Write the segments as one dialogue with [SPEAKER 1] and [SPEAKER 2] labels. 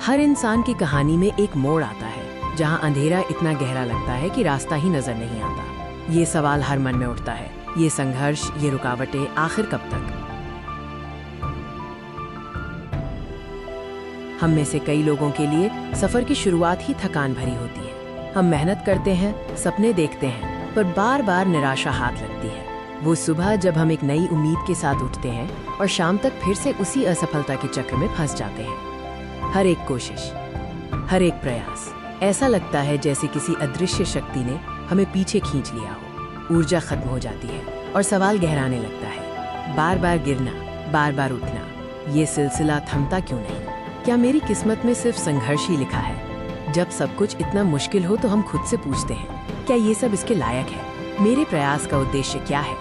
[SPEAKER 1] हर इंसान की कहानी में एक मोड़ आता है जहां अंधेरा इतना गहरा लगता है कि रास्ता ही नजर नहीं आता। ये सवाल हर मन में उठता है, ये संघर्ष, ये रुकावटें आखिर कब तक? हम में से कई लोगों के लिए सफर की शुरुआत ही थकान भरी होती है। हम मेहनत करते हैं, सपने देखते हैं, पर बार बार निराशा हाथ लगती है। वो सुबह जब हम एक नई उम्मीद के साथ उठते हैं और शाम तक फिर से उसी असफलता के चक्र में फंस जाते हैं। हर एक कोशिश, हर एक प्रयास, ऐसा लगता है जैसे किसी अदृश्य शक्ति ने हमें पीछे खींच लिया हो। ऊर्जा खत्म हो जाती है और सवाल गहराने लगता है, बार बार गिरना, बार बार उठना, ये सिलसिला थमता क्यों नहीं? क्या मेरी किस्मत में सिर्फ संघर्ष ही लिखा है? जब सब कुछ इतना मुश्किल हो तो हम खुद से पूछते हैं, क्या ये सब इसके लायक है? मेरे प्रयास का उद्देश्य क्या है?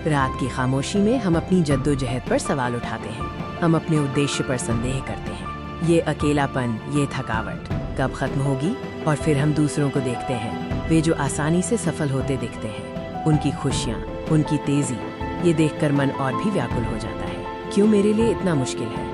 [SPEAKER 1] रात की खामोशी में हम अपनी जद्दोजहद पर सवाल उठाते हैं, हम अपने उद्देश्य पर संदेह करते हैं। ये अकेलापन, ये थकावट कब खत्म होगी? और फिर हम दूसरों को देखते हैं, वे जो आसानी से सफल होते दिखते हैं, उनकी खुशियाँ, उनकी तेजी, ये देखकर मन और भी व्याकुल हो जाता है। क्यों मेरे लिए इतना मुश्किल है?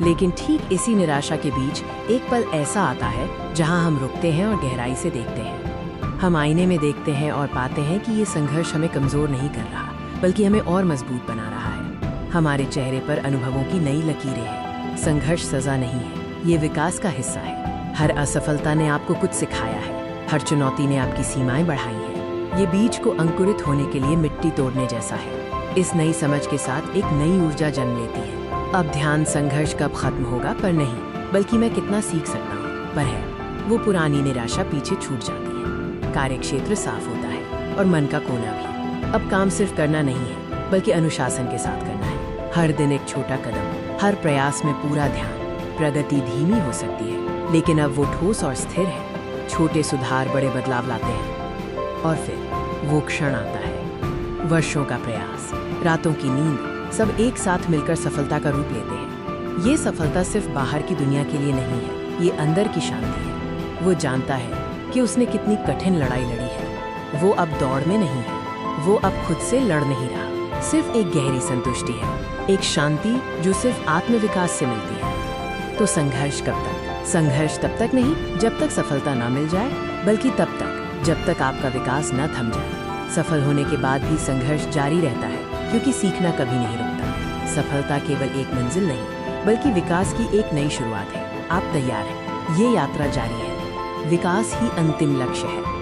[SPEAKER 1] लेकिन ठीक इसी निराशा के बीच एक पल ऐसा आता है जहां हम रुकते हैं और गहराई से देखते हैं। हम आईने में देखते हैं और पाते हैं कि ये संघर्ष हमें कमजोर नहीं कर रहा, बल्कि हमें और मजबूत बना रहा है। हमारे चेहरे पर अनुभवों की नई लकीरें हैं। संघर्ष सजा नहीं है, ये विकास का हिस्सा है। हर असफलता ने आपको कुछ सिखाया है, हर चुनौती ने आपकी सीमाएं बढ़ाई हैं। ये बीज को अंकुरित होने के लिए मिट्टी तोड़ने जैसा है। इस नई समझ के साथ एक नई ऊर्जा जन्म लेती है। अब ध्यान संघर्ष कब खत्म होगा पर नहीं, बल्कि मैं कितना सीख सकता हूँ पर है। वो पुरानी निराशा पीछे छूट जाती है, कार्यक्षेत्र साफ होता है और मन का कोना भी। अब काम सिर्फ करना नहीं है, बल्कि अनुशासन के साथ करना है। हर दिन एक छोटा कदम, हर प्रयास में पूरा ध्यान। प्रगति धीमी हो सकती है, लेकिन अब वो ठोस और स्थिर है। छोटे सुधार बड़े बदलाव लाते हैं। और फिर वो क्षण आता है, वर्षों का प्रयास, रातों की नींद, सब एक साथ मिलकर सफलता का रूप लेते हैं। ये सफलता सिर्फ बाहर की दुनिया के लिए नहीं है, ये अंदर की शांति है। वो जानता है कि उसने कितनी कठिन लड़ाई लड़ी है। वो अब दौड़ में नहीं है, वो अब खुद से लड़ नहीं रहा। सिर्फ एक गहरी संतुष्टि है, एक शांति जो सिर्फ आत्मविकास से मिलती है। तो संघर्ष कब तक? संघर्ष तब तक नहीं जब तक सफलता ना मिल जाए, बल्कि तब तक जब तक आपका विकास न थम जाए। सफल होने के बाद भी संघर्ष जारी रहता है, क्योंकि सीखना कभी नहीं रुकता। सफलता केवल एक मंजिल नहीं, बल्कि विकास की एक नई शुरुआत है। आप तैयार हैं? ये यात्रा जारी है। विकास ही अंतिम लक्ष्य है।